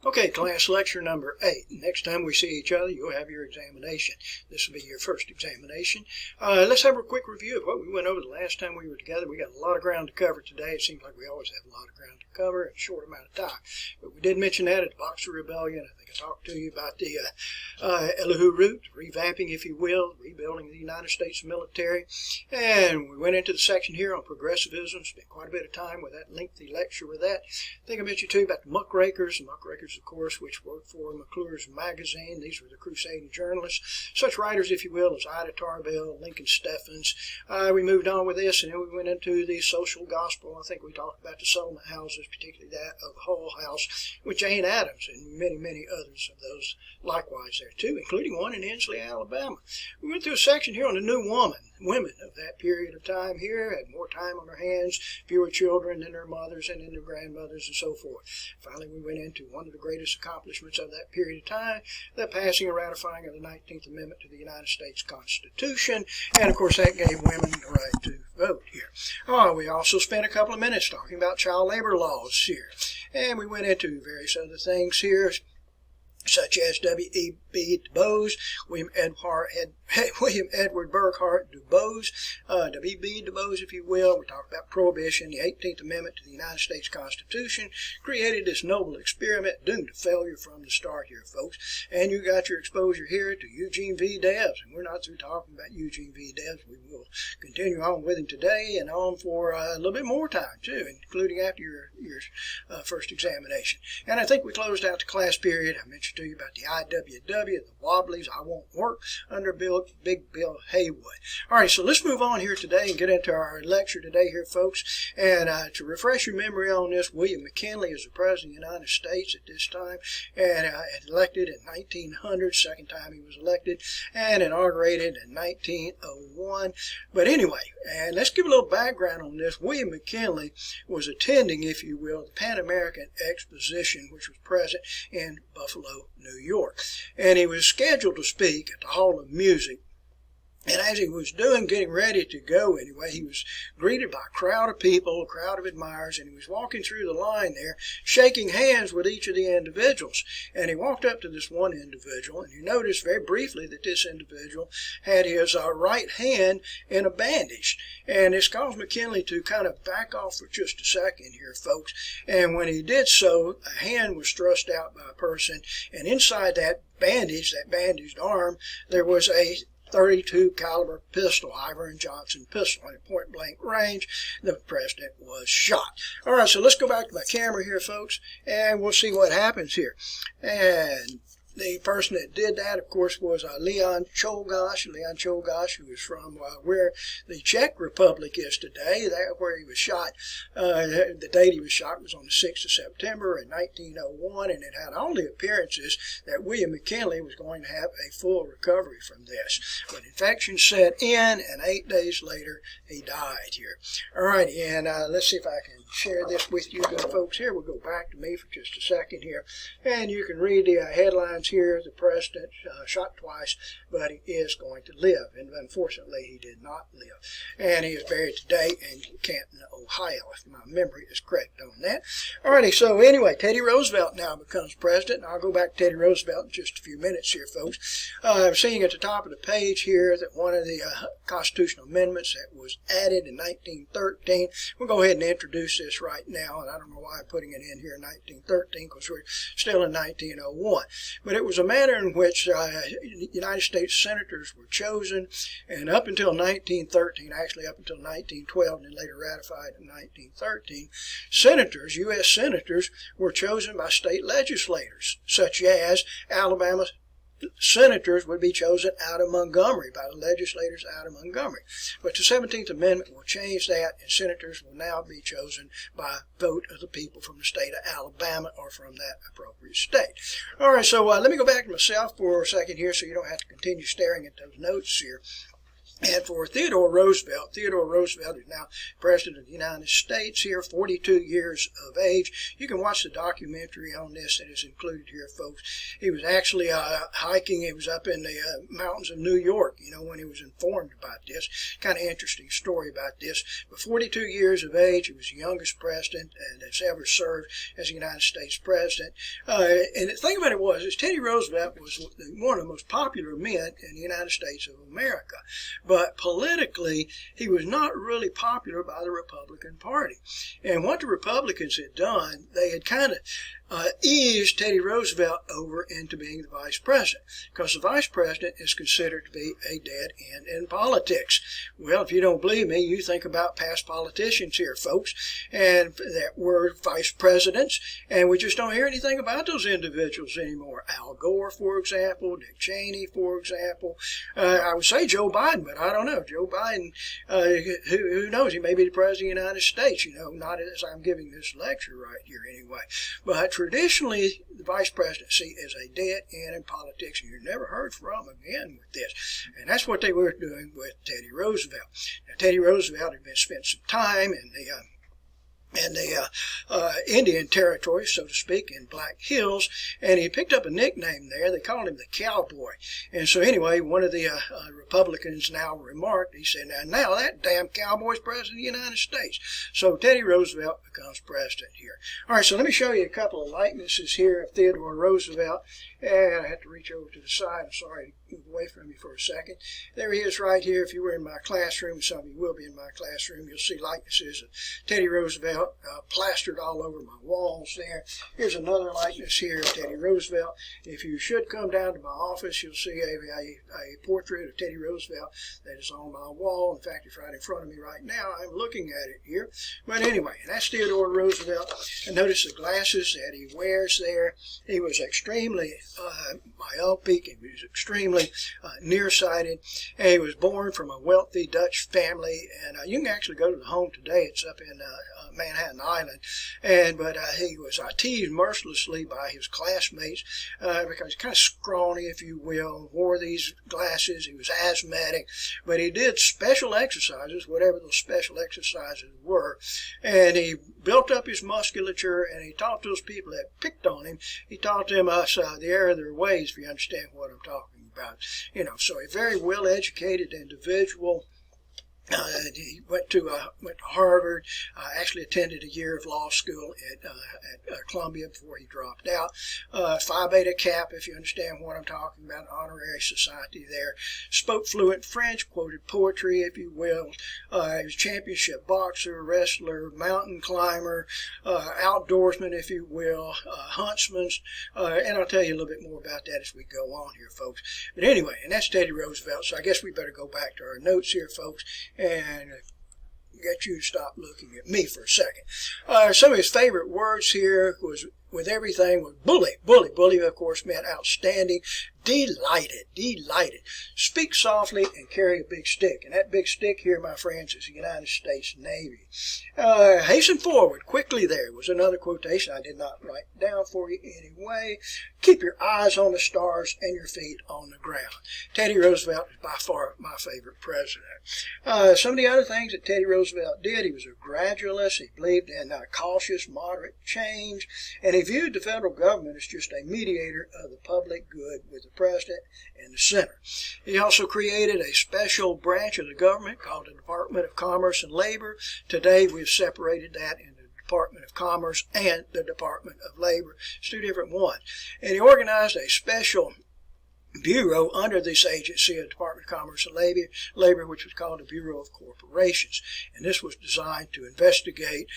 Okay, class lecture number 8. Next time we see each other, you'll have your examination. This will be your first examination. Let's have a quick review of what we went over the last time we were together. We got a lot of ground to cover today. It seems like we always have a lot of ground to cover in a short amount of time. But we did mention that at the Boxer Rebellion. I think I talked to you about the Elihu route, revamping, if you will, rebuilding the United States military. And we went into the section here on progressivism. Spent quite a bit of time with that lengthy lecture with that. I think I mentioned to you about the muckrakers. Muckrakers, of course, which worked for McClure's magazine. These were the crusading journalists, such writers, if you will, as Ida Tarbell, Lincoln Steffens. We moved on with this, and then we went into the social gospel. I think we talked about the settlement houses, particularly that of Hull House with Jane Addams, and many, many others of those likewise there too, including one in Inslee, Alabama. We went through a section here on the new women of that period of time here, had more time on their hands, fewer children than their mothers and then their grandmothers and so forth. Finally, we went into one of the greatest accomplishments of that period of time, the passing and ratifying of the 19th Amendment to the United States Constitution, and of course that gave women the right to vote here. We also spent a couple of minutes talking about child labor laws here, and we went into various other things here, such as W.E.B. Du Bois, William Edward Burghardt Du Bois, W.E.B. Du Bois, if you will. We talked about prohibition. The 18th Amendment to the United States Constitution created this noble experiment doomed to failure from the start here, folks. And you got your exposure here to Eugene V. Debs, and we're not through talking about Eugene V. Debs. We will continue on with him today and on for a little bit more time, too, including after your first examination. And I think we closed out the class period. I mentioned to you about the IWW, the Wobblies, I Won't Work, under Big Bill Haywood. All right, so let's move on here today and get into our lecture today here, folks. And to refresh your memory on this, William McKinley is the President of the United States at this time, and elected in 1900, second time he was elected, and inaugurated in 1901. But anyway, and let's give a little background on this. William McKinley was attending, if you will, the Pan American Exposition, which was present in Buffalo, New York. And he was scheduled to speak at the Hall of Music. And as he was getting ready to go anyway, he was greeted by a crowd of people, a crowd of admirers, and he was walking through the line there, shaking hands with each of the individuals. And he walked up to this one individual, and you noticed very briefly that this individual had his right hand in a bandage. And this caused McKinley to kind of back off for just a second here, folks. And when he did so, a hand was thrust out by a person, and inside that bandage, that bandaged arm, there was a .32 caliber pistol, Iver & Johnson pistol, at point blank range. The president was shot. All right, so let's go back to my camera here, folks, and we'll see what happens here. And the person that did that, of course, was Leon Czolgosz, who is from where the Czech Republic is today, where he was shot. The date he was shot was on the 6th of September in 1901, and it had all the appearances that William McKinley was going to have a full recovery from this. But infection set in, and 8 days later, he died here. All right, and let's see if I can share this with you good folks here. We'll go back to me for just a second here, and you can read the headlines here. The president shot twice, but he is going to live, and unfortunately he did not live, and he is buried today in Canton, Ohio, if my memory is correct on that. Alrighty, so anyway, Teddy Roosevelt now becomes president, and I'll go back to Teddy Roosevelt in just a few minutes here, folks. I'm seeing at the top of the page here that one of the constitutional amendments that was added in 1913, we'll go ahead and introduce this right now, and I don't know why I'm putting it in here in 1913 because we're still in 1901. But it was a manner in which United States senators were chosen, and up until 1913, actually up until 1912, and then later ratified in 1913, senators, U.S. senators, were chosen by state legislators, such as Alabama senators would be chosen out of Montgomery, by the legislators out of Montgomery. But the 17th Amendment will change that, and senators will now be chosen by vote of the people from the state of Alabama or from that appropriate state. All right, so let me go back to myself for a second here so you don't have to continue staring at those notes here. And for Theodore Roosevelt is now President of the United States here, 42 years of age. You can watch the documentary on this that is included here, folks. He was actually hiking. He was up in the mountains of New York, when he was informed about this. Kind of interesting story about this. But 42 years of age, he was the youngest president that's ever served as a United States president. And the thing about it is Teddy Roosevelt was one of the most popular men in the United States of America. But politically, he was not really popular by the Republican Party. And what the Republicans had done, they had kind of eased Teddy Roosevelt over into being the vice president, because the vice president is considered to be a dead end in politics. Well, if you don't believe me, you think about past politicians here, folks, and that were vice presidents, and we just don't hear anything about those individuals anymore. Al Gore, for example, Dick Cheney, for example. I would say Joe Biden, but I don't know. Joe Biden, who knows? He may be the president of the United States, not as I'm giving this lecture right here anyway. But traditionally, the vice presidency is a dead end in politics, and you're never heard from again with this. And that's what they were doing with Teddy Roosevelt. Now, Teddy Roosevelt had spent some time in the Indian Territory, so to speak, in Black Hills, and he picked up a nickname there. They called him the Cowboy. And so anyway, one of the Republicans now remarked, he said, now that damn cowboy's president of the United States. So Teddy Roosevelt becomes president here. All right, so let me show you a couple of likenesses here of Theodore Roosevelt. And I have to reach over to the side. I'm sorry to move away from you for a second. There he is right here. If you were in my classroom, some of you will be in my classroom, you'll see likenesses of Teddy Roosevelt plastered all over my walls there. Here's another likeness here of Teddy Roosevelt. If you should come down to my office, you'll see a portrait of Teddy Roosevelt that is on my wall. In fact, it's right in front of me right now. I'm looking at it here. But anyway, that's Theodore Roosevelt. And notice the glasses that he wears there. He was extremely myopic. He was extremely nearsighted. And he was born from a wealthy Dutch family. And you can actually go to the home today. It's up in Manhattan Island. But he was teased mercilessly by his classmates because he's kind of scrawny, if you will, wore these glasses. He was asthmatic. But he did special exercises, whatever those special exercises were. And he built up his musculature, and he taught those people that picked on him, he taught them the error of their ways, if you understand what I'm talking about. So a very well-educated individual. He went to Harvard, actually attended a year of law school at Columbia before he dropped out. Phi Beta Kappa, if you understand what I'm talking about, honorary society there. Spoke fluent French, quoted poetry, if you will. He was a championship boxer, wrestler, mountain climber, outdoorsman, if you will, huntsman. And I'll tell you a little bit more about that as we go on here, folks. But anyway, and that's Teddy Roosevelt, so I guess we better go back to our notes here, folks, and get you to stop looking at me for a second. Some of his favorite words here was, with everything, was bully. Bully, of course, meant outstanding. Delighted. Speak softly and carry a big stick. And that big stick here, my friends, is the United States Navy. Hasten forward quickly there was another quotation I did not write down for you anyway. Keep your eyes on the stars and your feet on the ground. Teddy Roosevelt is by far my favorite president. Some of the other things that Teddy Roosevelt did, he was a gradualist. He believed in cautious, moderate change. And he viewed the federal government as just a mediator of the public good with the president and the center. He also created a special branch of the government called the Department of Commerce and Labor. Today we've separated that into the Department of Commerce and the Department of Labor. It's two different ones. And he organized a special bureau under this agency of Department of Commerce and Labor, which was called the Bureau of Corporations. And this was designed to investigate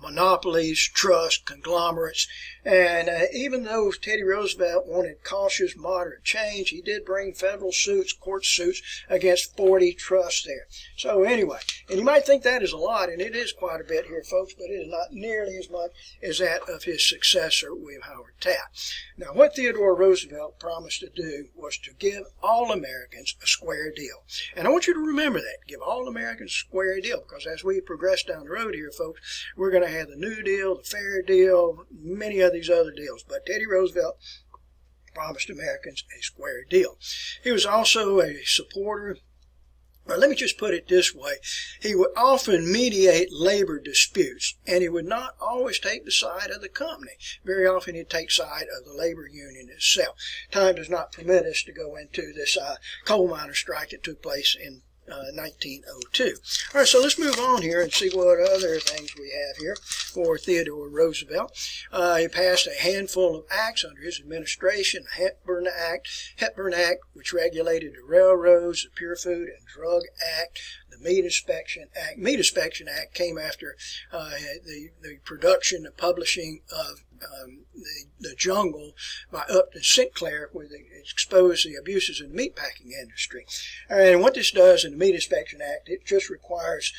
monopolies, trusts, conglomerates. And even though Teddy Roosevelt wanted cautious, moderate change, he did bring federal suits, court suits, against 40 trusts there. So anyway, and you might think that is a lot, and it is quite a bit here, folks, but it is not nearly as much as that of his successor, William Howard Taft. Now, what Theodore Roosevelt promised to do was to give all Americans a square deal. And I want you to remember that. Give all Americans a square deal, because as we progress down the road here, folks, we're going to have the New Deal, the Fair Deal, many of these other deals. But Teddy Roosevelt promised Americans a square deal. He was also a supporter or let me just put it this way, he would often mediate labor disputes, and he would not always take the side of the company. Very often he'd take side of the labor union itself. Time does not permit us to go into this coal miner strike that took place in 1902. All right, so let's move on here and see what other things we have here for Theodore Roosevelt. He passed a handful of acts under his administration. The Hepburn Act, which regulated the railroads, the Pure Food and Drug Act, the Meat Inspection Act. Meat Inspection Act came after the production and publishing of the Jungle by Upton Sinclair, where they exposed the abuses in the meatpacking industry. And what this does in the Meat Inspection Act, it just requires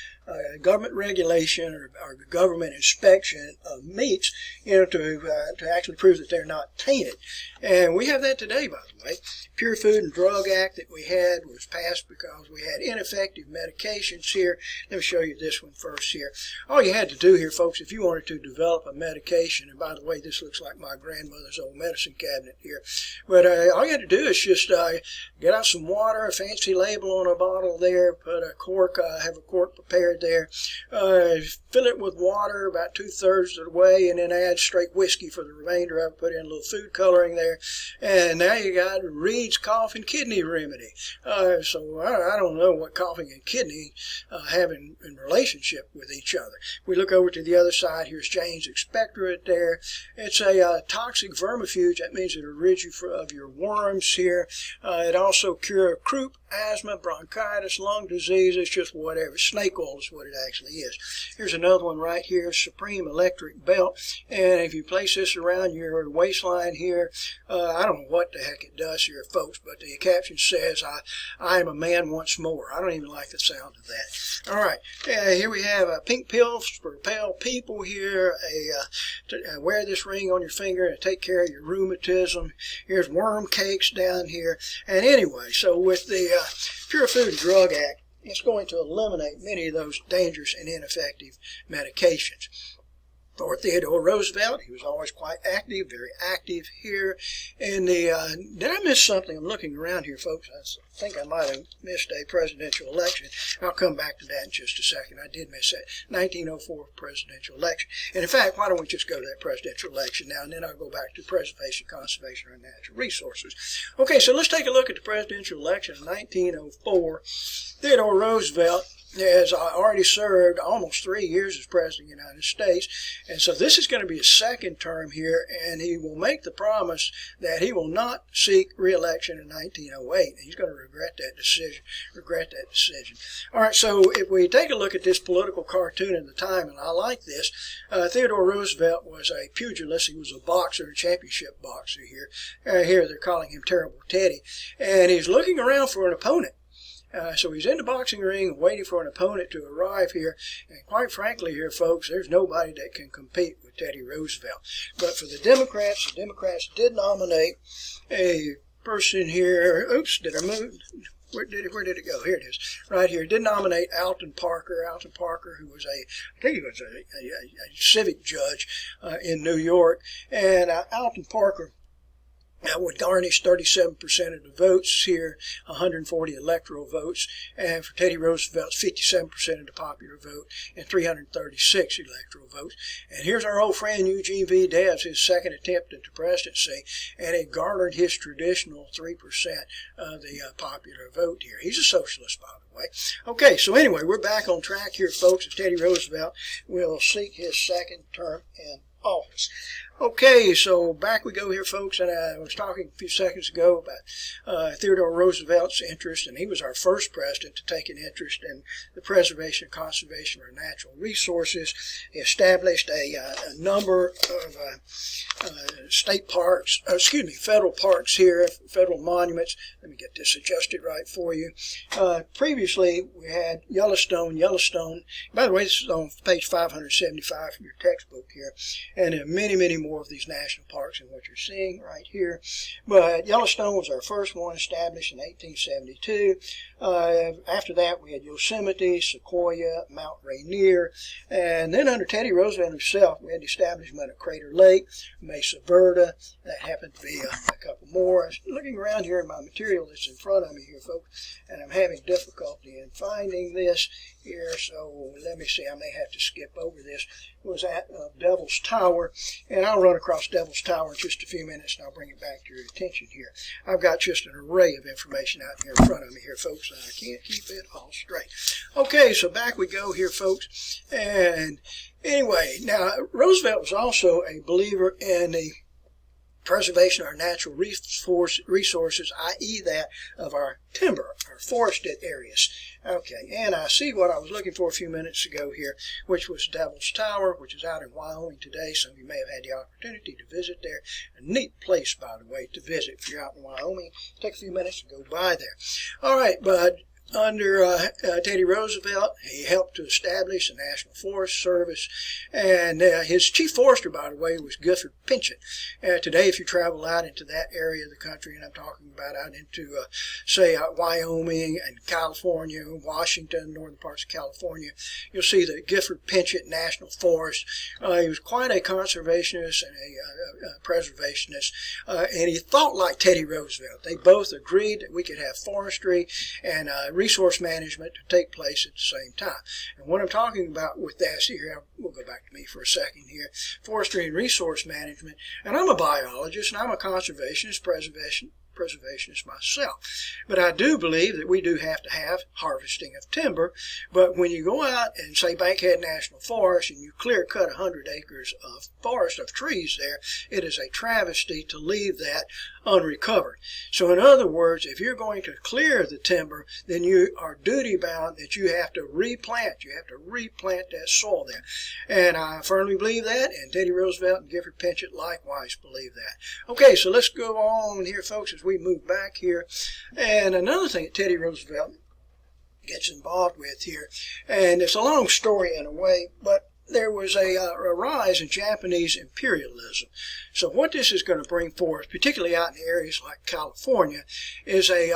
government regulation or government inspection of meats, to actually prove that they're not tainted. And we have that today, by the way. Pure Food and Drug Act that we had was passed because we had ineffective medications here. Let me show you this one first here. All you had to do here, folks, if you wanted to develop a medication, and by the way, this looks like my grandmother's old medicine cabinet here, but all you had to do is just get out some water, a fancy label on a bottle there, put a cork, have a cork prepared there, fill it with water about 2/3 of the way, and then add straight whiskey for the remainder of it, put in a little food coloring there, and now you got Reed's cough and kidney remedy. So I don't know what coughing and kidney have in relationship with each other. We look over to the other side. Here's Jane's expectorant there. It's a toxic vermifuge. That means it'll rid you of your worms here. It also cures croup, asthma, bronchitis, lung disease. It's just whatever. Snake oil is what it actually is. Here's another one right here, Supreme Electric Belt. And if you place this around your waistline here, I don't know what the heck it does here, folks, but the caption says, I am a man once more. I don't even like the sound of that. All right, here we have pink pills for pale people here. Wear this ring on your finger and take care of your rheumatism. Here's worm cakes down here. And anyway, so with the Pure Food and Drug Act, it's going to eliminate many of those dangerous and ineffective medications. For Theodore Roosevelt, he was always quite active, very active here. And did I miss something? I'm looking around here, folks. I think I might have missed a presidential election. I'll come back to that in just a second. I did miss that 1904 presidential election. And in fact, why don't we just go to that presidential election now, and then I'll go back to preservation, conservation, and natural resources. Okay, so let's take a look at the presidential election of 1904. Theodore Roosevelt has already served almost 3 years as President of the United States. And so this is going to be his second term here, and he will make the promise that he will not seek re-election in 1908. And he's going to regret that decision. All right, so if we take a look at this political cartoon at the time, and I like this, Theodore Roosevelt was a pugilist. He was a boxer, a championship boxer here. Here they're calling him Terrible Teddy. And he's looking around for an opponent. So he's in the boxing ring waiting for an opponent to arrive here. And quite frankly here, folks, there's nobody that can compete with Teddy Roosevelt. But for the Democrats did nominate a person here. Oops, did I move? Where did it go? Here it is. Right here. Did nominate Alton Parker. Alton Parker, who was I think he was a civic judge in New York. And Alton Parker would garnish 37% of the votes here, 140 electoral votes, and for Teddy Roosevelt, 57% of the popular vote, and 336 electoral votes. And here's our old friend Eugene V. Debs, his second attempt at the presidency, and it garnered his traditional 3% of the popular vote here. He's a socialist, by the way. Okay, so anyway, we're back on track here, folks, as Teddy Roosevelt will seek his second term in office. Okay, so back we go here, folks, and I was talking a few seconds ago about Theodore Roosevelt's interest, and he was our first president to take an interest in the preservation and conservation of natural resources. He established a number of federal parks here, federal monuments. Let me get this adjusted right for you. Previously, we had Yellowstone. By the way, this is on page 575 of your textbook here, and there are many, many more of these national parks and what you're seeing right here. But Yellowstone was our first one, established in 1872. After that, we had Yosemite, Sequoia, Mount Rainier, and then under Teddy Roosevelt himself, we had the establishment of Crater Lake, Mesa Verde. That happened to be a couple more. I'm looking around here in my material that's in front of me here, folks, and I'm having difficulty in finding this here, so let me see. I may have to skip over this. It was at Devil's Tower, and I'll run across Devil's Tower in just a few minutes, and I'll bring it back to your attention here. I've got just an array of information out here in front of me here, folks, and I can't keep it all straight. Okay, so back we go here, folks, and anyway, now Roosevelt was also a believer in the preservation of our natural resources, i.e. that of our timber, our forested areas. Okay, and I see what I was looking for a few minutes ago here, which was Devil's Tower, which is out in Wyoming today. Some of you may have had the opportunity to visit there. A neat place, by the way, to visit if you're out in Wyoming. Take a few minutes to go by there. All right, bud. Under Teddy Roosevelt, he helped to establish the National Forest Service, and his chief forester, by the way, was Gifford Pinchot. Today, if you travel out into that area of the country, and I'm talking about out into, say, Wyoming and California, Washington, northern parts of California, you'll see the Gifford Pinchot National Forest. He was quite a conservationist and a preservationist, and he thought like Teddy Roosevelt. They both agreed that we could have forestry and resource management to take place at the same time. And what I'm talking about with this here, we'll go back to me for a second here, forestry and resource management, and I'm a biologist and I'm a conservationist, preservationist myself. But I do believe that we do have to have harvesting of timber, but when you go out and say Bankhead National Forest and you clear cut 100 acres of forest of trees there, it is a travesty to leave that unrecovered. So in other words, if you're going to clear the timber, then you are duty bound that you have to replant. You have to replant that soil there. And I firmly believe that, and Teddy Roosevelt and Gifford Pinchot likewise believe that. Okay, so let's go on here, folks, as we move back here. And another thing that Teddy Roosevelt gets involved with here, and it's a long story in a way, but there was a rise in Japanese imperialism. So what this is going to bring forth, particularly out in areas like California, is a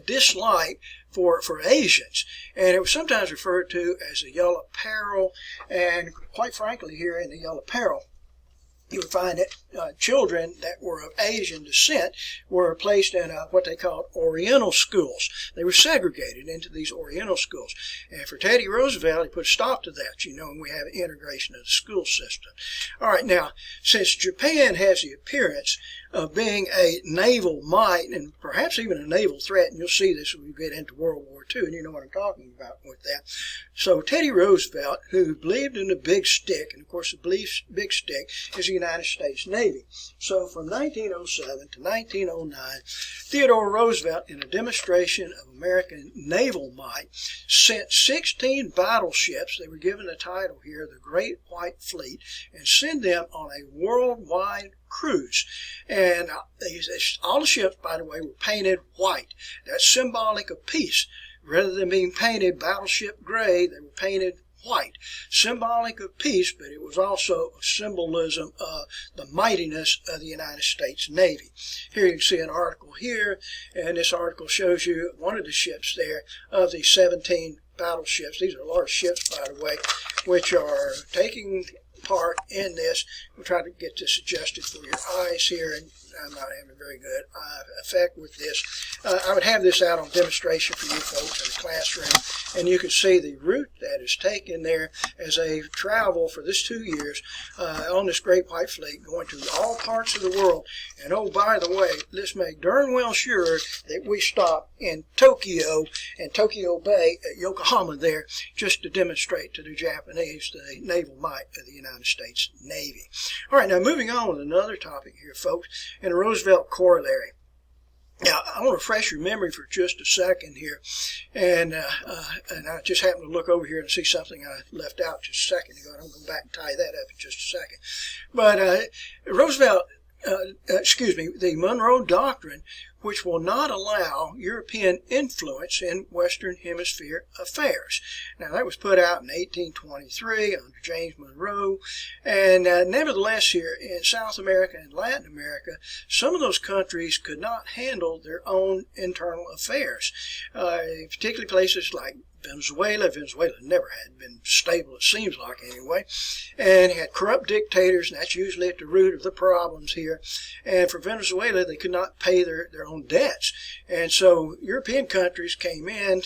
dislike for Asians. And it was sometimes referred to as the Yellow Peril. And quite frankly, here in the Yellow Peril, you would find that children that were of Asian descent were placed in what they called Oriental schools. They were segregated into these Oriental schools. And for Teddy Roosevelt, he put a stop to that, and we have integration of the school system. All right, now, since Japan has the appearance of being a naval might and perhaps even a naval threat, and you'll see this when we get into World War II, and you know what I'm talking about with that. So Teddy Roosevelt, who believed in the big stick, and of course the big stick is the United States Navy. So from 1907 to 1909, Theodore Roosevelt, in a demonstration of American naval might, sent 16 battleships. They were given the title here, the Great White Fleet, and sent them on a worldwide cruise. And all the ships, by the way, were painted white. That's symbolic of peace. Rather than being painted battleship gray, they were painted white, symbolic of peace, but it was also a symbolism of the mightiness of the United States Navy. Here you can see an article here, and this article shows you one of the ships there of the 17 battleships. These are large ships, by the way, which are taking part in this. We'll try to get this adjusted for your eyes here, and I'm not having a very good effect with this. I would have this out on demonstration for you folks in the classroom, and you can see the route that is taken there as they travel for this 2 years on this Great White Fleet, going to all parts of the world. And oh, by the way, let's make darn well sure that we stop in Tokyo and Tokyo Bay at Yokohama there, just to demonstrate to the Japanese the naval might of the United States Navy. All right, now moving on with another topic here, folks, in a Roosevelt corollary. Now, I want to refresh your memory for just a second here, and I just happened to look over here and see something I left out just a second ago, and I'm going to go back and tie that up in just a second. But Roosevelt, the Monroe Doctrine, which will not allow European influence in Western Hemisphere affairs. Now, that was put out in 1823 under James Monroe, and nevertheless here in South America and Latin America, some of those countries could not handle their own internal affairs, particularly places like Venezuela. Venezuela never had been stable, it seems like anyway, and had corrupt dictators, and that's usually at the root of the problems here. And for Venezuela, they could not pay their own debts, and so European countries came in,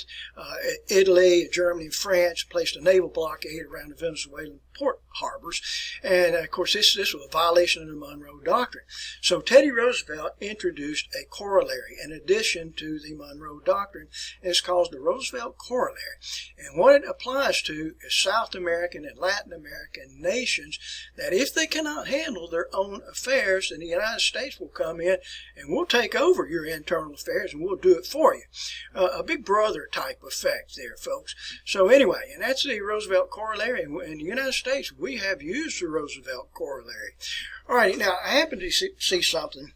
Italy, Germany, France, placed a naval blockade around the Venezuelan port harbors, and of course this was a violation of the Monroe Doctrine. So Teddy Roosevelt introduced a corollary in addition to the Monroe Doctrine, and it's called the Roosevelt Corollary. And what it applies to is South American and Latin American nations that if they cannot handle their own affairs, then the United States will come in and we'll take over your internal affairs and we'll do it for you. A big brother type effect there, folks. So anyway, and that's the Roosevelt Corollary. In the United States, we have used the Roosevelt Corollary. All right, now I happened to see something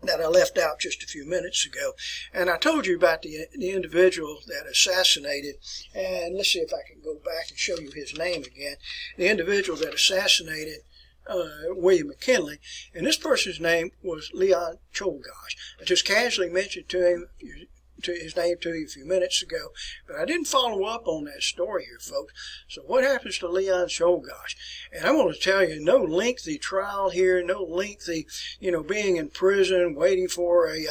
that I left out just a few minutes ago, and I told you about the individual that assassinated, and let's see if I can go back and show you his name again, the individual that assassinated William McKinley, and this person's name was Leon Czolgosz. I just casually mentioned his name to you a few minutes ago, but I didn't follow up on that story here, folks. So what happens to Leon Czolgosz? And I want to tell you, no lengthy trial here, no lengthy, being in prison, waiting for a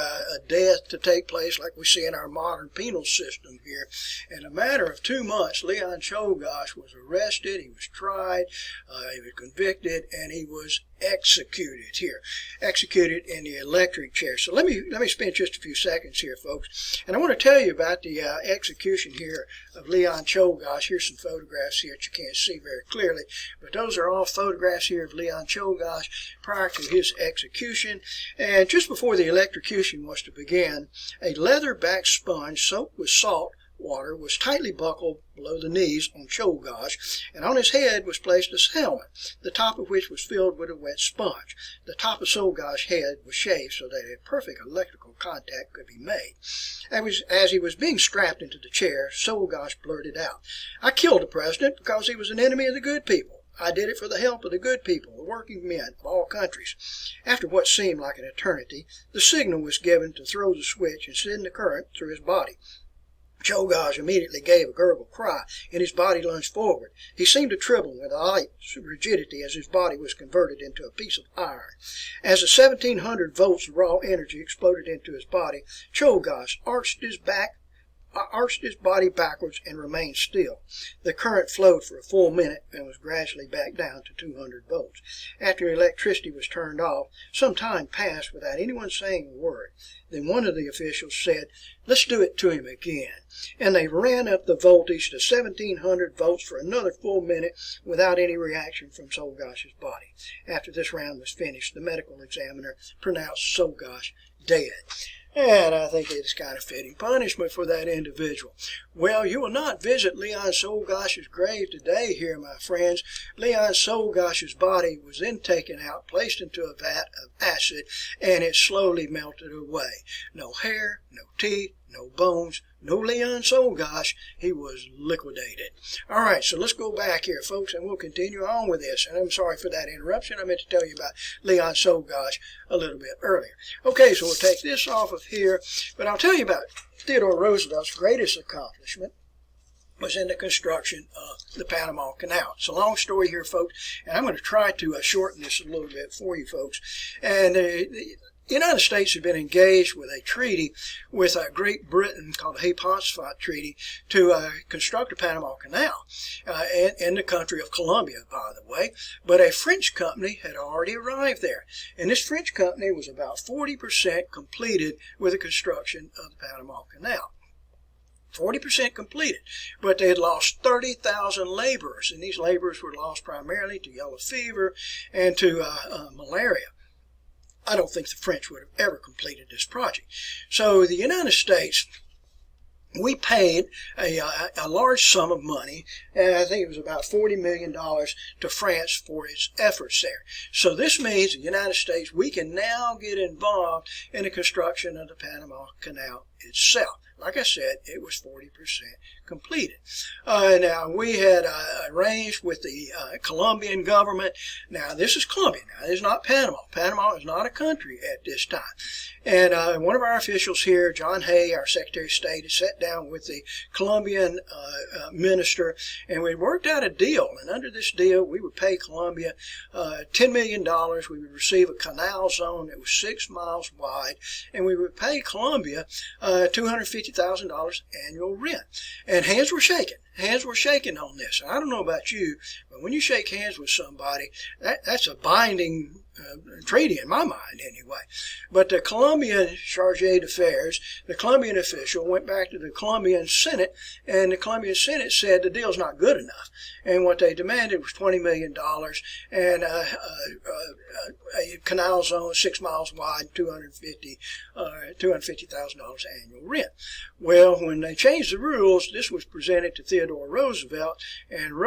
death to take place like we see in our modern penal system here. In a matter of 2 months, Leon Czolgosz was arrested, he was tried, he was convicted, and he was executed in the electric chair. So let me spend just a few seconds here, folks. And I want to tell you about the execution here of Leon Czolgosz. Here's some photographs here that you can't see very clearly, but those are all photographs here of Leon Czolgosz prior to his execution. And just before the electrocution was to begin, a leather-backed sponge soaked with salt water was tightly buckled below the knees on Czolgosz, and on his head was placed a helmet, the top of which was filled with a wet sponge. The top of Czolgosz's head was shaved so that a perfect electrical contact could be made. As he was being strapped into the chair, Czolgosz blurted out, "I killed the president because he was an enemy of the good people. I did it for the help of the good people, the working men of all countries." After what seemed like an eternity, the signal was given to throw the switch and send the current through his body. Czolgosz immediately gave a gurgle cry, and his body lunged forward. He seemed to tremble with a light rigidity as his body was converted into a piece of iron. As the 1,700 volts of raw energy exploded into his body, Czolgosz arched his body backwards and remained still. The current flowed for a full minute and was gradually back down to 200 volts. After electricity was turned off, some time passed without anyone saying a word. Then one of the officials said, "Let's do it to him again." And they ran up the voltage to 1,700 volts for another full minute without any reaction from Czolgosz's body. After this round was finished, the medical examiner pronounced Czolgosz dead. And I think it's kind of fitting punishment for that individual. Well, you will not visit Leon Czolgosz's grave today here, my friends. Leon Czolgosz's body was then taken out, placed into a vat of acid, and it slowly melted away. No hair, no teeth, no bones, no Leon Czolgosz. He was liquidated. All right, so let's go back here, folks, and we'll continue on with this. And I'm sorry for that interruption. I meant to tell you about Leon Czolgosz a little bit earlier. Okay, so we'll take this off of here, but I'll tell you about Theodore Roosevelt's greatest accomplishment was in the construction of the Panama Canal. It's a long story here, folks, and I'm going to try to shorten this a little bit for you folks. And the United States had been engaged with a treaty with Great Britain called the Hay-Pauncefote Treaty to construct the Panama Canal in the country of Colombia, by the way. But a French company had already arrived there, and this French company was about 40% completed with the construction of the Panama Canal. 40% completed, but they had lost 30,000 laborers, and these laborers were lost primarily to yellow fever and to malaria. I don't think the French would have ever completed this project. So the United States we paid a large sum of money, and I think it was about $40 million to France for its efforts there. So this means the United States, we can now get involved in the construction of the Panama Canal itself. Like I said, it was 40% completed. Now, we had arranged with the Colombian government. Now, this is Colombia. Now, this is not Panama. Panama is not a country at this time. And one of our officials here, John Hay, our Secretary of State, has sat down with the Colombian minister, and we worked out a deal. And under this deal, we would pay Colombia $10 million. We would receive a canal zone that was 6 miles wide, and we would pay Colombia $250,000 annual rent. And hands were shaking. Hands were shaking on this. I don't know about you, but when you shake hands with somebody, that's a binding treaty in my mind anyway. But the Colombian charge d'affaires, the Colombian official, went back to the Colombian Senate, and the Colombian Senate said the deal's not good enough. And what they demanded was $20 million and a canal zone 6 miles wide, $250,000 annual rent. Well, when they changed the rules, this was presented to Theodore Roosevelt, and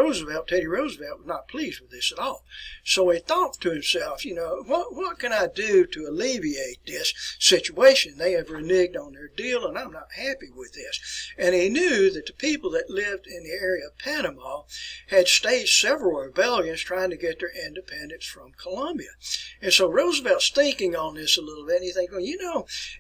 Teddy Roosevelt, was not pleased with this at all. So he thought to himself, what can I do to alleviate this situation? They have reneged on their deal, and I'm not happy with this. And he knew that the people that lived in the area of Panama had staged several rebellions trying to get their independence from Colombia. And so Roosevelt's thinking on this a little bit, and he's thinking,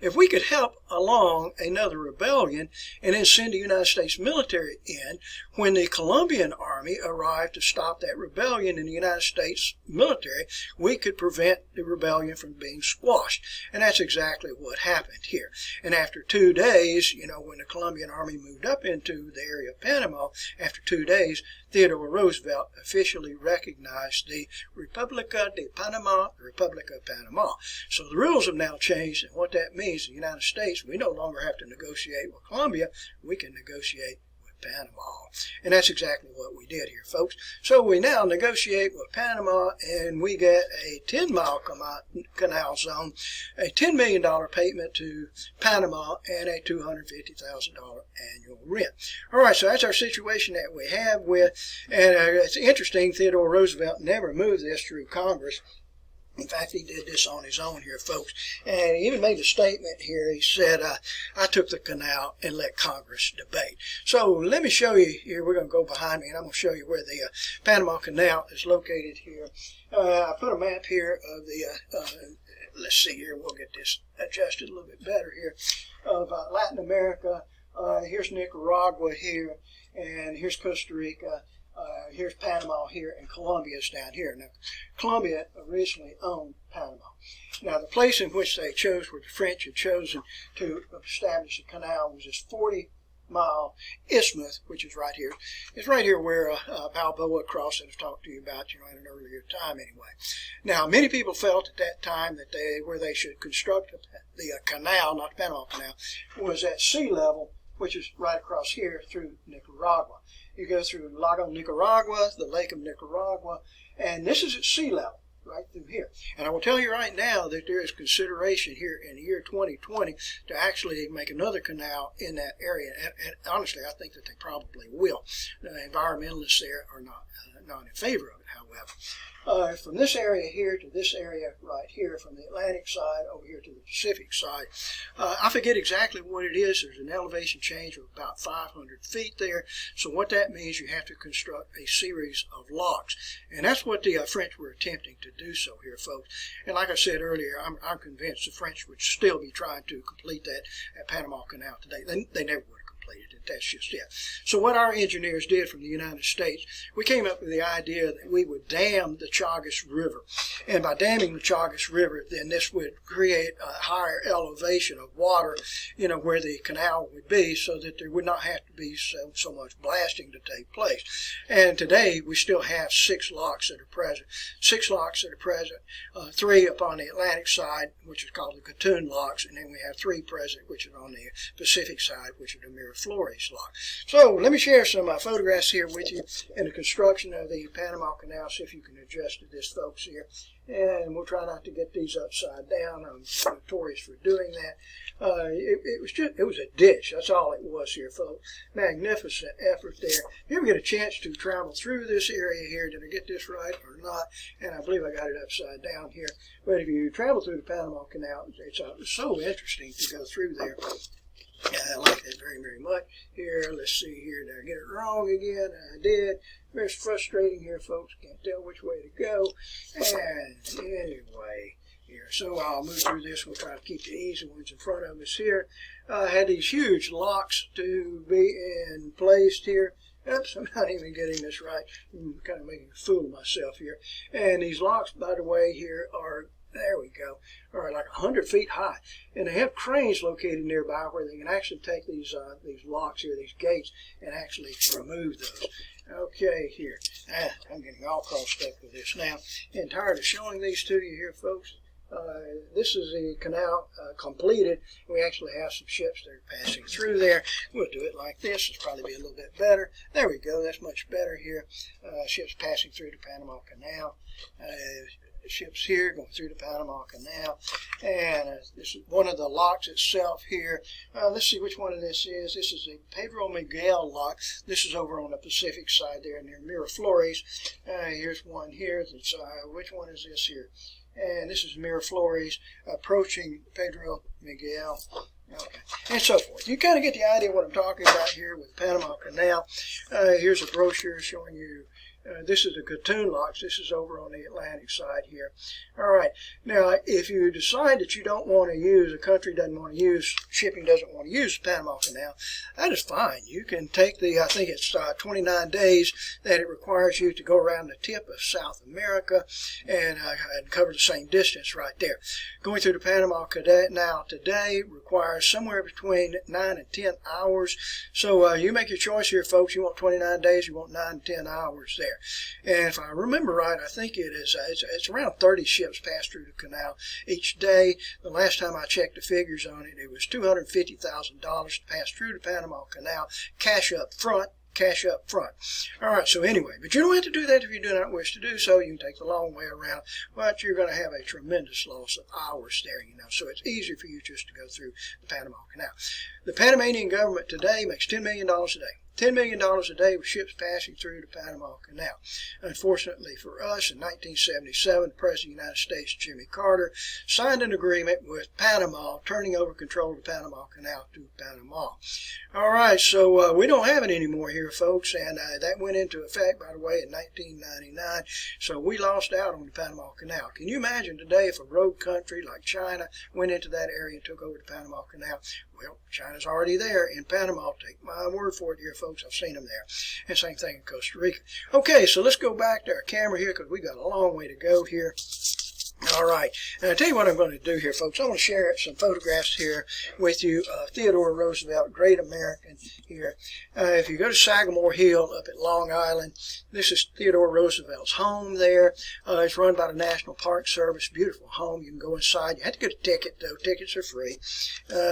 if we could help along another rebellion and then send the United States military in, when the Colombian army arrived to stop that rebellion in the United States military, we could prevent the rebellion from being squashed. And that's exactly what happened here. And after 2 days, when the Colombian army moved up into the area of Panama, after 2 days, Theodore Roosevelt officially recognized the República de Panamá, the Republic of Panama. So the rules have now changed, and what that means, the United States, we no longer have to negotiate with Colombia, we can negotiate with Panama. And that's exactly what we did here, folks. So we now negotiate with Panama, and we get a 10-mile canal zone, a $10 million payment to Panama, and a $250,000 annual rent. All right, so that's our situation that we have with, and it's interesting, Theodore Roosevelt never moved this through Congress. In fact, he did this on his own here, folks. And he even made a statement here. He said, I took the canal and let Congress debate. So let me show you here. We're going to go behind me, and I'm going to show you where the Panama Canal is located here. I put a map here of the, let's see here. We'll get this adjusted a little bit better here, of Latin America. Here's Nicaragua here, and here's Costa Rica. Here's Panama here, and Colombia is down here. Now, Colombia originally owned Panama. Now, the place in which they chose, where the French had chosen to establish a canal, was this 40-mile isthmus, which is right here. It's right here where Balboa crossed that I've talked to you about, in an earlier time anyway. Now, many people felt at that time that where they should construct the canal, not the Panama Canal, was at sea level, which is right across here through Nicaragua. You go through Lago Nicaragua, the Lake of Nicaragua, and this is at sea level, right through here. And I will tell you right now that there is consideration here in the year 2020 to actually make another canal in that area. And honestly, I think that they probably will. The environmentalists there are not in favor of it, however. From this area here to this area right here, from the Atlantic side over here to the Pacific side, I forget exactly what it is. There's an elevation change of about 500 feet there. So what that means, you have to construct a series of locks. And that's what the French were attempting to do so here, folks. And like I said earlier, I'm convinced the French would still be trying to complete that at Panama Canal today. They never would have completed it. That's just it. So what our engineers did from the United States, we came up with the idea that we would dam the Chagas River. And by damming the Chagas River, then this would create a higher elevation of water, where the canal would be, so that there would not have to be so much blasting to take place. And today, we still have 6 locks that are present. 6 locks that are present, 3 upon the Atlantic side, which is called the Gatun locks, and then we have 3 present, which is on the Pacific side, which are the Mira Miraflores lock. So let me share some photographs here with you in the construction of the Panama Canal. See if you can adjust to this, folks, here. And we'll try not to get these upside down. I'm notorious for doing that. It was a ditch. That's all it was here, folks. Magnificent effort there. If you ever get a chance to travel through this area here, did I get this right or not? And I believe I got it upside down here. But if you travel through the Panama Canal, it's so interesting to go through there. I like that very, very much. Here, let's see here. Did I get it wrong again? I did. Very frustrating here, folks. Can't tell which way to go. And anyway, here. So I'll move through this. We'll try to keep the easy ones in front of us here. I had these huge locks to be in place here. Oops, I'm not even getting this right. I'm kind of making a fool of myself here. And these locks, by the way, here are, there we go, are like 100 feet high. And they have cranes located nearby where they can actually take these locks here, these gates, and actually remove those. Okay, here. I'm getting all crossed up with this now. And tired of showing these to you here, folks. This is the canal completed. We actually have some ships that are passing through there. We'll do it like this. It'll probably be a little bit better. There we go. That's much better here. Ships passing through the Panama Canal. Ships here going through the Panama Canal. And this is one of the locks itself here. Let's see which one of this is. This is the Pedro Miguel lock. This is over on the Pacific side there near Miraflores. Here's one here. That's, which one is this here? And this is Miraflores approaching Pedro Miguel. Okay, and so forth. You kind of get the idea of what I'm talking about here with the Panama Canal. Here's a brochure showing you. This is the Gatun locks. This is over on the Atlantic side here. All right. Now, if you decide that you don't want to use, a country doesn't want to use, shipping doesn't want to use the Panama Canal, that is fine. You can take the, I think it's 29 days that it requires you to go around the tip of South America and cover the same distance right there. Going through the Panama Canal today requires somewhere between 9 and 10 hours. So you make your choice here, folks. You want 29 days, you want 9 and 10 hours there. And if I remember right, I think it is it's around 30 ships pass through the canal each day. The last time I checked the figures on it, it was $250,000 to pass through the Panama Canal, cash up front. All right, so anyway, but you don't have to do that if you do not wish to do so. You can take the long way around, but you're going to have a tremendous loss of hours there, so it's easier for you just to go through the Panama Canal. The Panamanian government today makes $10 million a day. $10 million a day with ships passing through the Panama Canal. Unfortunately for us, in 1977, the President of the United States, Jimmy Carter, signed an agreement with Panama, turning over control of the Panama Canal to Panama. All right, so we don't have it anymore here, folks, and that went into effect, by the way, in 1999, so we lost out on the Panama Canal. Can you imagine today if a rogue country like China went into that area and took over the Panama Canal? Well, China's already there in Panama. Take my word for it here, folks. I've seen them there. And same thing in Costa Rica. Okay, so let's go back to our camera here because we got a long way to go here. All right, and I'll tell you what I'm going to do here, folks. I want to share some photographs here with you. Theodore Roosevelt, great American here. If you go to Sagamore Hill up at Long Island, this is Theodore Roosevelt's home there. It's run by the National Park Service. Beautiful home. You can go inside. You have to get a ticket, though. Tickets are free.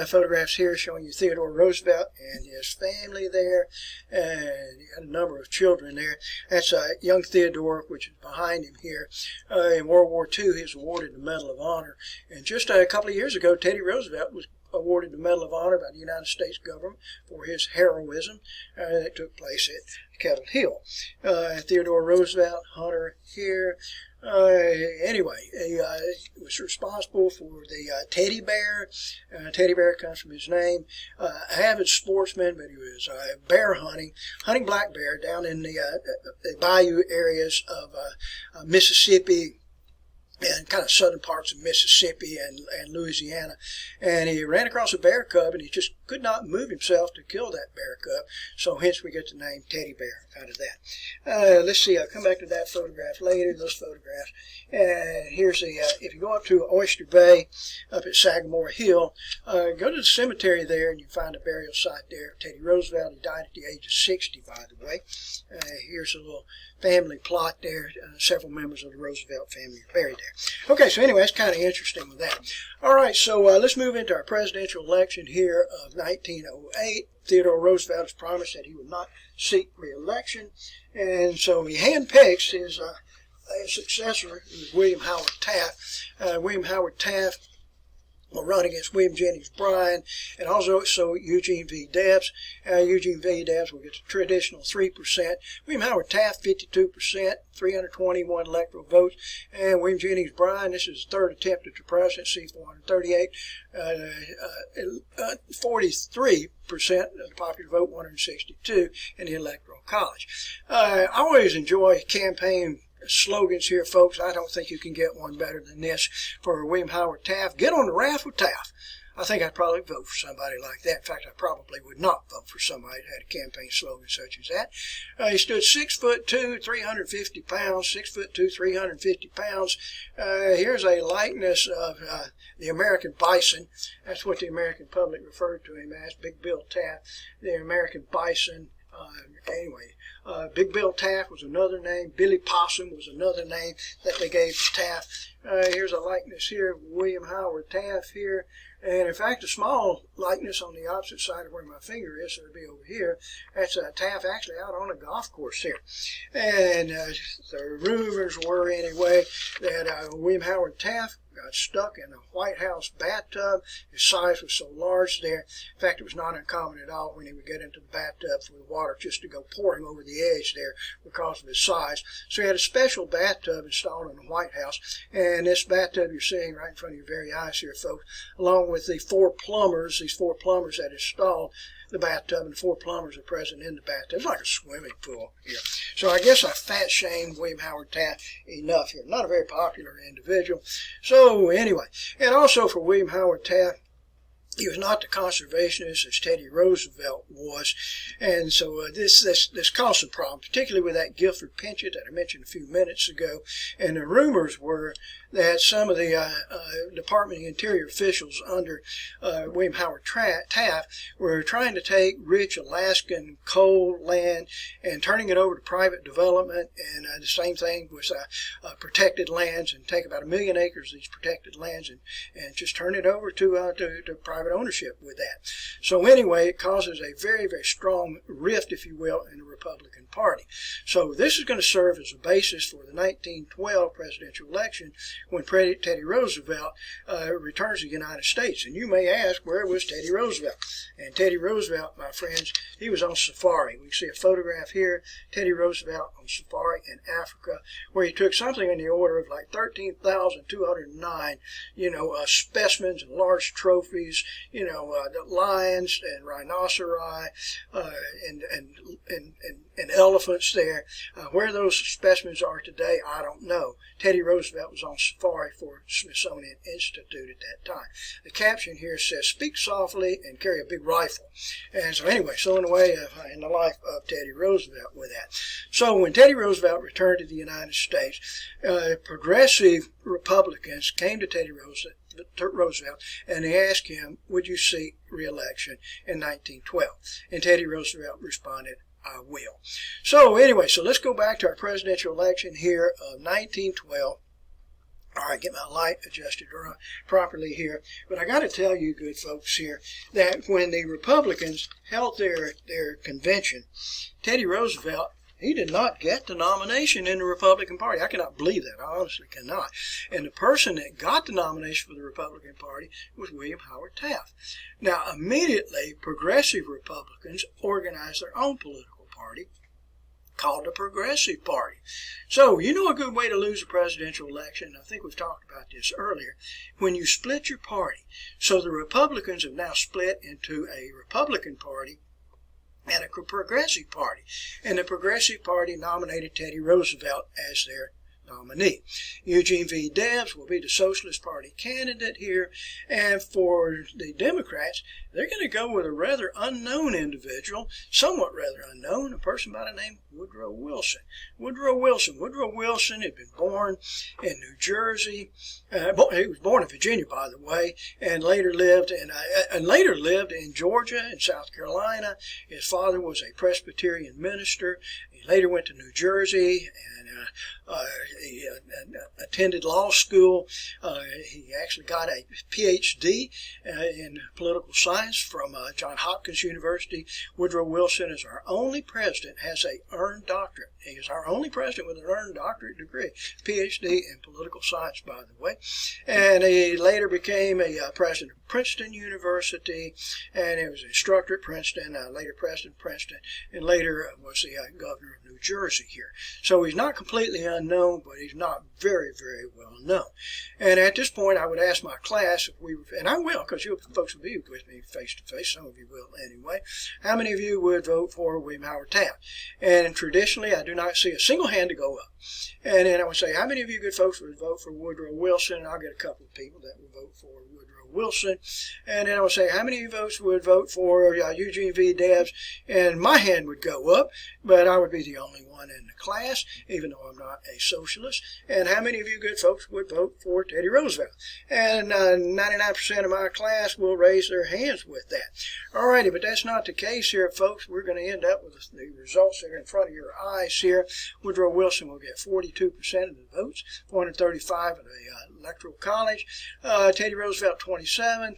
Photographs here showing you Theodore Roosevelt and his family there. And he had a number of children there. That's young Theodore, which is behind him here. In World War II, he was awarded the Medal of Honor. And just a couple of years ago, Teddy Roosevelt was awarded the Medal of Honor by the United States government for his heroism that took place at Kettle Hill. Theodore Roosevelt, Hunter here. Anyway, he was responsible for the teddy bear. Teddy bear comes from his name. Avid sportsman, but he was bear hunting black bear down in the bayou areas of Mississippi, and kind of southern parts of Mississippi and Louisiana. And he ran across a bear cub, and he just could not move himself to kill that bear cub. So hence we get the name Teddy Bear out of that. Let's see, I'll come back to that photograph later, those photographs. And here's the, if you go up to Oyster Bay, up at Sagamore Hill, go to the cemetery there, and you find a burial site there. Teddy Roosevelt, he died at the age of 60, by the way. Here's a little family plot there. Several members of the Roosevelt family are buried there. Okay, so anyway, that's kind of interesting with that. All right, so let's move into our presidential election here of 1908. Theodore Roosevelt has promised that he would not seek re-election, and so he handpicks his successor, William Howard Taft. William Howard Taft will run against William Jennings Bryan, and also Eugene V. Debs. Eugene V. Debs will get the traditional 3%. William Howard Taft, 52%, 321 electoral votes. And William Jennings Bryan, this is his third attempt at the presidency, 438, 43% of the popular vote, 162 in the Electoral College. I always enjoy campaign slogans here, folks. I don't think you can get one better than this for William Howard Taft. Get on the raft with Taft. I think I'd probably vote for somebody like that. In fact, I probably would not vote for somebody that had a campaign slogan such as that. He stood 6'2", 350 pounds, 6'2", 350 pounds. Here's a likeness of the American bison. That's what the American public referred to him as, Big Bill Taft, the American bison. Big Bill Taft was another name. Billy Possum was another name that they gave to Taft. Here's a likeness here of William Howard Taft here. And in fact, a small likeness on the opposite side of where my finger is, so it'll be over here. That's Taft actually out on a golf course here. And the rumors were, anyway, that William Howard Taft got stuck in the White House bathtub. His size was so large there. In fact, it was not uncommon at all when he would get into the bathtub for the water just to go pouring over the edge there because of his size. So he had a special bathtub installed in the White House. And this bathtub you're seeing right in front of your very eyes here, folks, along with the four plumbers, these four plumbers that installed the bathtub, and the four plumbers are present in the bathtub. It's like a swimming pool here. So I guess I fat shamed William Howard Taft enough here. Not a very popular individual. So anyway, and also for William Howard Taft, he was not the conservationist as Teddy Roosevelt was, and so this caused some problems, particularly with that Guilford pension that I mentioned a few minutes ago. And the rumors were that some of the Department of the Interior officials under William Howard Taft were trying to take rich Alaskan coal land and turning it over to private development, and the same thing with protected lands, and take about 1 million acres of these protected lands and just turn it over to private ownership with that. So anyway, it causes a very, very strong rift, if you will, in the Republican Party. So this is going to serve as a basis for the 1912 presidential election when Teddy Roosevelt returns to the United States. And you may ask, where was Teddy Roosevelt? And Teddy Roosevelt, my friends, he was on safari. We can see a photograph here, Teddy Roosevelt on safari in Africa, where he took something in the order of like 13,209, specimens and large trophies, the lions and rhinoceri and elephants there. Where those specimens are today, I don't know. Teddy Roosevelt was on safari for Smithsonian Institute at that time. The caption here says, "Speak softly and carry a big rifle." And so anyway, so in the life of Teddy Roosevelt with that. So when Teddy Roosevelt returned to the United States, progressive Republicans came to Teddy Roosevelt and they asked him, would you seek re-election in 1912? And Teddy Roosevelt responded, I will. So anyway, so let's go back to our presidential election here of 1912. All right, get my light adjusted properly here. But I got to tell you, good folks here, that when the Republicans held their convention, Teddy Roosevelt, he did not get the nomination in the Republican Party. I cannot believe that. I honestly cannot. And the person that got the nomination for the Republican Party was William Howard Taft. Now, immediately, progressive Republicans organized their own political party called the Progressive Party. So, a good way to lose a presidential election, I think we've talked about this earlier, when you split your party. So the Republicans have now split into a Republican Party and a Progressive Party. And the Progressive Party nominated Teddy Roosevelt as their nominee. Eugene V. Debs will be the Socialist Party candidate here. And for the Democrats, they're going to go with a rather unknown individual, somewhat rather unknown, a person by the name of Woodrow Wilson. Woodrow Wilson had been born in New Jersey. He was born in Virginia, by the way, and later lived in Georgia and South Carolina. His father was a Presbyterian minister. His He later went to New Jersey and he attended law school. He actually got a PhD in political science from Johns Hopkins University. Woodrow Wilson is our only president has an earned doctorate. He is our only president with an earned doctorate degree, PhD in political science, by the way. And he later became a president of Princeton University, and he was an instructor at Princeton, later president of Princeton, and later was the governor of New Jersey here. So he's not completely unknown, but he's not very, very well known. And at this point, I would ask my class if we, and I will, because you folks will be with me face to face. Some of you will anyway. How many of you would vote for William Howard Taft? And traditionally, I do not see a single hand to go up. And then I would say, how many of you good folks would vote for Woodrow Wilson? And I'll get a couple of people that would vote for Woodrow Wilson. And then I would say, how many of you folks would vote for Eugene V. Debs? And my hand would go up, but I would be the only one in the class, even though I'm not a socialist. And how many of you good folks would vote for Teddy Roosevelt? And 99% of my class will raise their hands with that. All righty, but that's not the case here, folks. We're going to end up with the results that are in front of your eyes here. Woodrow Wilson will get 42% of the votes, 435 of the Electoral College. Teddy Roosevelt, 27.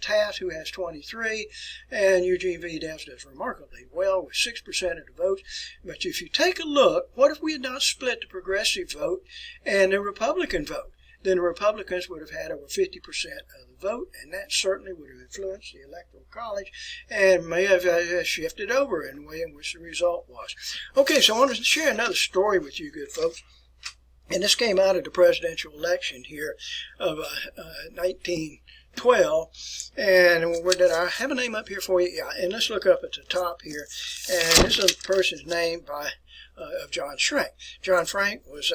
Taft, who has 23. And Eugene V. Debs does remarkably well with 6% of the votes. But if you take a look, what if we had not split the progressive vote and the Republican vote? Then the Republicans would have had over 50% of the vote, and that certainly would have influenced the Electoral College and may have shifted over in the way in which the result was. Okay, so I want to share another story with you, good folks. And this came out of the presidential election here of 1912. And where did I have a name up here for you? Yeah, and let's look up at the top here. And this is a person's name by of John Schrank. John Schrank was,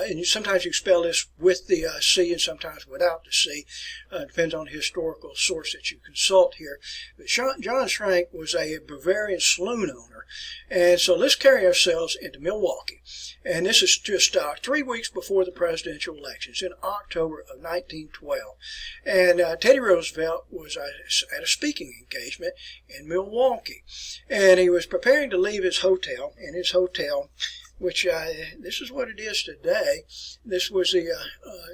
and sometimes you spell this with the C and sometimes without the C. Depends on the historical source that you consult here. But John Schrank was a Bavarian saloon owner. And so let's carry ourselves into Milwaukee. And this is just 3 weeks before the presidential elections in October of 1912. And Teddy Roosevelt was at a speaking engagement in Milwaukee. And he was preparing to leave his hotel, which this is what it is today. This was the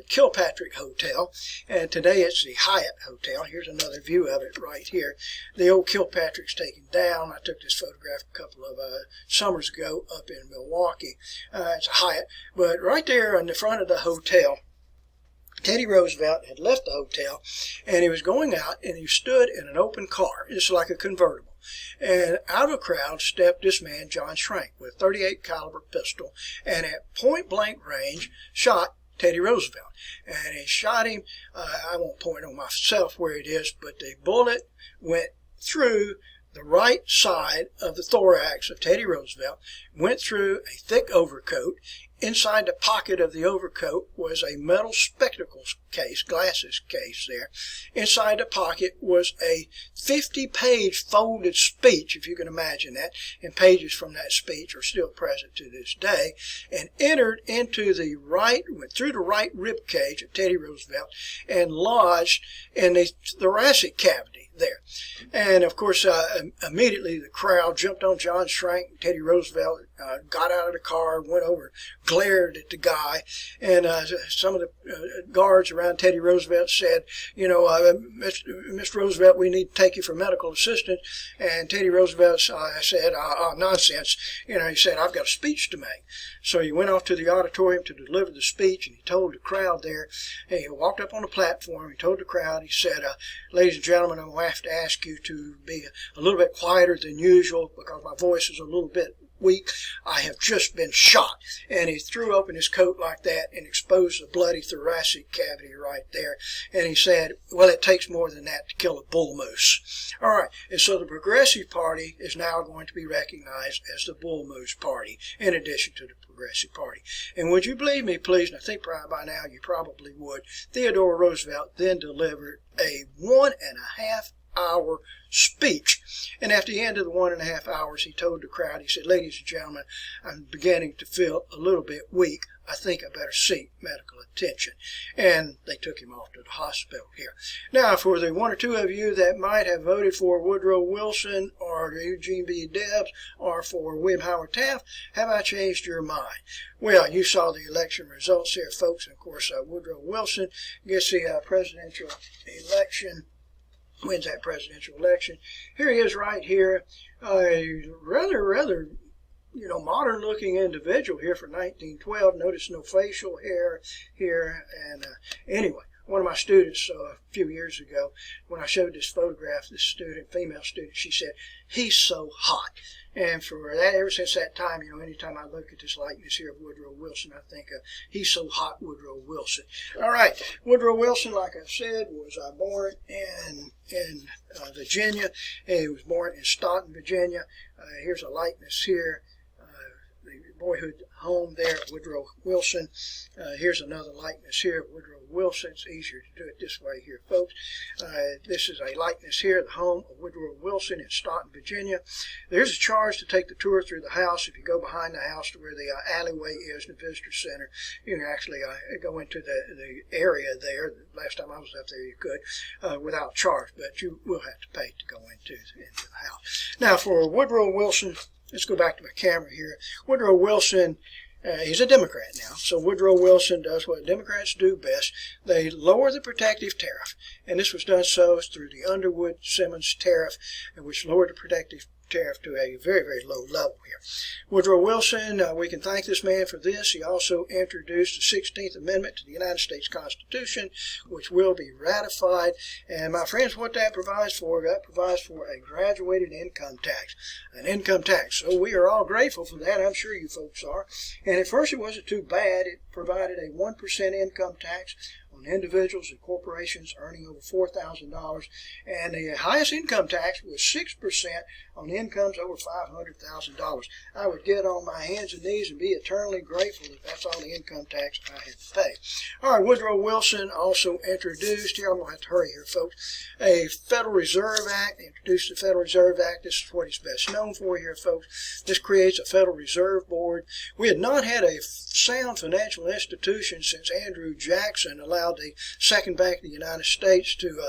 Kilpatrick Hotel, and today it's the Hyatt Hotel. Here's another view of it right here. The old Kilpatrick's taken down. I took this photograph a couple of summers ago up in Milwaukee. It's a Hyatt, but right there in the front of the hotel, Teddy Roosevelt had left the hotel, and he was going out, and he stood in an open car, just like a convertible. And out of a crowd stepped this man, John Schrank, with a .38 caliber pistol, and at point-blank range shot Teddy Roosevelt. And he shot him, I won't point on myself where it is, but the bullet went through the right side of the thorax of Teddy Roosevelt, went through a thick overcoat. Inside the pocket of the overcoat was a metal spectacles case, glasses case there. Inside the pocket was a 50-page folded speech, if you can imagine that, and pages from that speech are still present to this day, and entered into the right, went through the right rib cage of Teddy Roosevelt and lodged in the thoracic cavity there. And of course, immediately the crowd jumped on John Schrank. Teddy Roosevelt got out of the car, went over, glared at the guy, and some of the guards around Teddy Roosevelt said, Mr. Roosevelt, we need to take you for medical assistance. And Teddy Roosevelt said, nonsense. He said, I've got a speech to make. So he went off to the auditorium to deliver the speech, and he told the crowd there, he walked up on the platform, he told the crowd, he said, ladies and gentlemen, I'm going to have to ask you to be a little bit quieter than usual because my voice is a little bit weak. I have just been shot. And he threw open his coat like that and exposed the bloody thoracic cavity right there. And he said, well, it takes more than that to kill a bull moose. All right. And so the Progressive Party is now going to be recognized as the Bull Moose Party in addition to the Progressive Party. And would you believe me, please, and I think by now you probably would, Theodore Roosevelt then delivered a 1.5-hour speech And at the end of the 1.5 hours, he told the crowd, he said, "Ladies and gentlemen, I'm beginning to feel a little bit weak. I think I better seek medical attention." And they took him off to the hospital here. Now, for the one or two of you that might have voted for Woodrow Wilson or Eugene B. Debs or for William Howard Taft, have I changed your mind? Well, you saw the election results here, folks. And of course, Woodrow Wilson gets the presidential election, wins that presidential election. Here he is right here, a rather modern-looking individual here for 1912. Notice no facial hair here. And anyway, one of my students a few years ago, when I showed this photograph, this student, female student, she said, "He's so hot." And for that, ever since that time, anytime I look at this likeness here of Woodrow Wilson, I think, he's so hot, Woodrow Wilson. All right, Woodrow Wilson, like I said, was born in Virginia. He was born in Staunton, Virginia. Here's a likeness here. The boyhood home there, Woodrow Wilson. Here's another likeness here of Woodrow Wilson. It's easier to do it this way here, folks. This is a likeness here, the home of Woodrow Wilson in Staunton, Virginia. There's a charge to take the tour through the house. If you go behind the house to where the alleyway is, the visitor center, you can actually go into the area there. The last time I was up there, you could, without charge, but you will have to pay to go into the house. Now, for Woodrow Wilson, let's go back to my camera here. Woodrow Wilson, he's a Democrat now. So Woodrow Wilson does what Democrats do best. They lower the protective tariff. And this was done through the Underwood-Simmons tariff, which lowered the protective tariff to a very, very low level here. Woodrow Wilson, we can thank this man for this. He also introduced the 16th Amendment to the United States Constitution, which will be ratified. And my friends, what that provides for a graduated income tax, an income tax. So we are all grateful for that. I'm sure you folks are. And at first it wasn't too bad. It provided a 1% income tax on individuals and corporations earning over $4,000, and the highest income tax was 6% on incomes over $500,000. I would get on my hands and knees and be eternally grateful if that's all the income tax I had to pay. All right, Woodrow Wilson also introduced, here I'm going to have to hurry here, folks, a Federal Reserve Act, introduced the Federal Reserve Act. This is what he's best known for here, folks. This creates a Federal Reserve Board. We had not had a sound financial institution since Andrew Jackson allowed the Second Bank of the United States to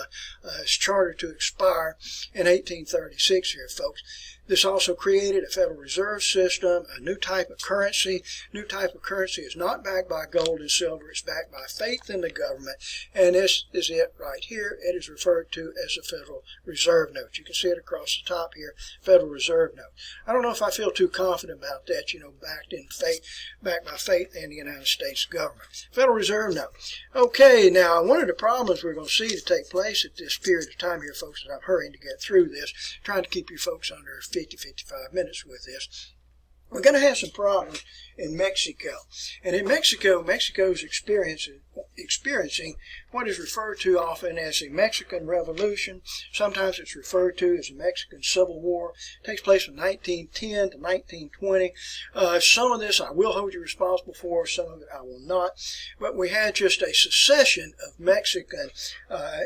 his charter to expire in 1836 here, folks. This also created a Federal Reserve System, a new type of currency. New type of currency is not backed by gold and silver. It's backed by faith in the government. And this is it right here. It is referred to as a Federal Reserve Note. You can see it across the top here, Federal Reserve Note. I don't know if I feel too confident about that, backed by faith in the United States government. Federal Reserve Note. Okay, now one of the problems we're going to see to take place at this period of time here, folks, and I'm hurrying to get through this, trying to keep you folks under 55 minutes with this. We're going to have some problems in Mexico. And in Mexico, Mexico's experiencing what is referred to often as the Mexican Revolution. Sometimes it's referred to as the Mexican Civil War. It takes place from 1910 to 1920. Some of this I will hold you responsible for, some of it I will not. But we had just a succession of Mexican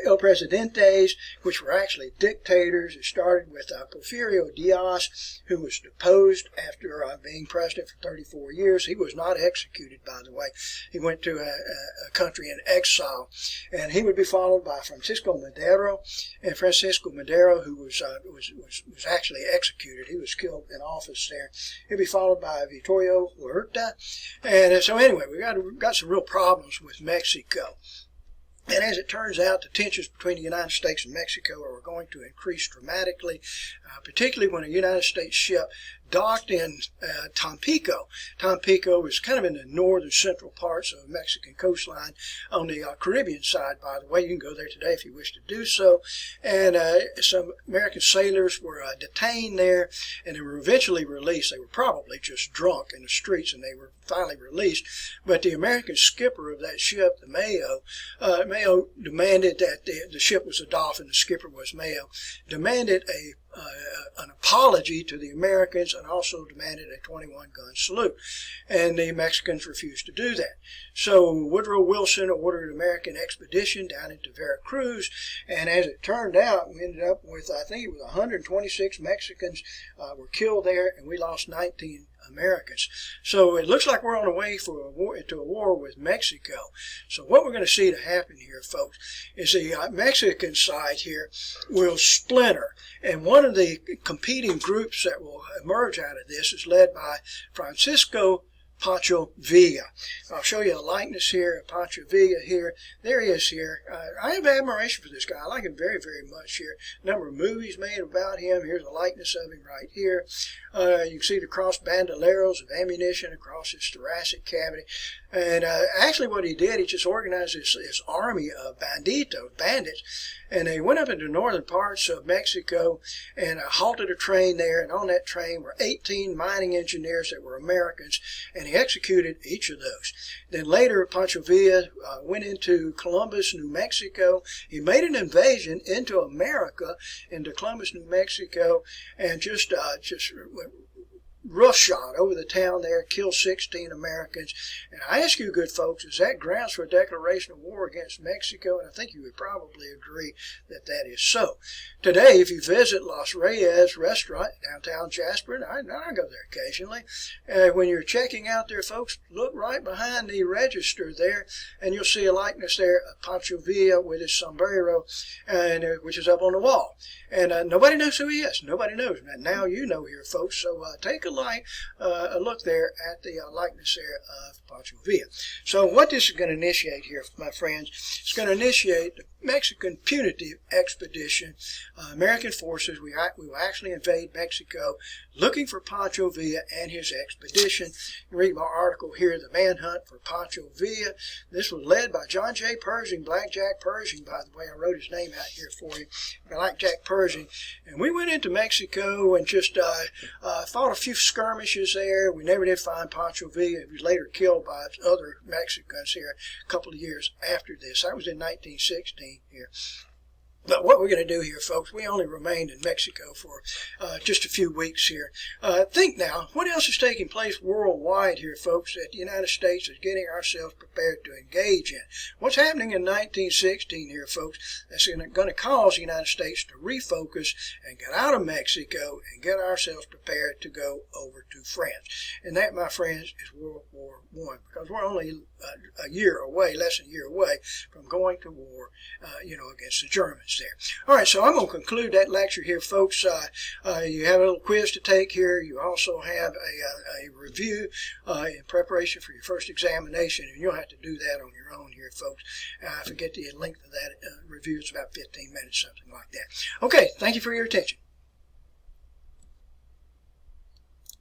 El Presidentes, which were actually dictators. It started with Porfirio Diaz, who was deposed after being president for 34 years. He was not executed, by the way. He went to a country in exile, and he would be followed by Francisco Madero, and Francisco Madero, who was actually executed. He was killed in office there. He'd be followed by Vittorio Huerta, and so anyway, we've got some real problems with Mexico. And as it turns out, the tensions between the United States and Mexico are going to increase dramatically, particularly when a United States ship docked in Tampico. Tampico is kind of in the northern central parts of the Mexican coastline on the Caribbean side, by the way. You can go there today if you wish to do so. And some American sailors were detained there, and they were eventually released. They were probably just drunk in the streets, and they were finally released. But the American skipper of that ship, the Mayo demanded that the ship was a Dolphin, the skipper was Mayo, demanded a an apology to the Americans and also demanded a 21-gun salute. And the Mexicans refused to do that. So Woodrow Wilson ordered an American expedition down into Veracruz, and as it turned out, we ended up with, I think it was 126 Mexicans were killed there, and we lost 19 Americans. So it looks like we're on the way for to a war with Mexico. So what we're going to see to happen here, folks, is the Mexican side here will splinter. And one of the competing groups that will emerge out of this is led by Francisco Pancho Villa. I'll show you a likeness here of Pancho Villa here. There he is here. I have admiration for this guy. I like him very, very much here. A number of movies made about him. Here's a likeness of him right here. You can see the crossed bandoleros of ammunition across his thoracic cavity. And actually what he did, he just organized his army of bandits, and they went up into the northern parts of Mexico and halted a train there, and on that train were 18 mining engineers that were Americans, and he executed each of those. Then later, Pancho Villa went into Columbus, New Mexico. He made an invasion into America, into Columbus, New Mexico, and just roughshod over the town there, killed 16 Americans. And I ask you, good folks, is that grounds for a declaration of war against Mexico? And I think you would probably agree that that is so. Today, if you visit Los Reyes restaurant, downtown Jasper, and I go there occasionally, when you're checking out there, folks, look right behind the register there, and you'll see a likeness there of Pancho Villa with his sombrero, and which is up on the wall. And nobody knows who he is. Nobody knows. Now you know here, folks. So take a look there at the likeness there of Pancho Villa. So what this is going to initiate here, my friends, it's going to initiate the Mexican punitive expedition. American forces, we will actually invade Mexico looking for Pancho Villa and his expedition. You read my article here, The Manhunt for Pancho Villa. This was led by John J. Pershing, Black Jack Pershing, by the way. I wrote his name out here for you. Black Jack Pershing. And we went into Mexico and just fought a few skirmishes there. We never did find Pancho Villa. He was later killed by other Mexicans here a couple of years after this. That was in 1916 here. But what we're going to do here, folks, we only remained in Mexico for just a few weeks here. Think now, what else is taking place worldwide here, folks, that the United States is getting ourselves prepared to engage in? What's happening in 1916 here, folks, that's going to cause the United States to refocus and get out of Mexico and get ourselves prepared to go over to France? And that, my friends, is World War I, because we're only a year away, less than a year away, from going to war, against the Germans there. All right, so I'm going to conclude that lecture here, folks. You have a little quiz to take here. You also have a review in preparation for your first examination, and you'll have to do that on your own here, folks. I forget the length of that review. It's about 15 minutes, something like that. Okay, thank you for your attention.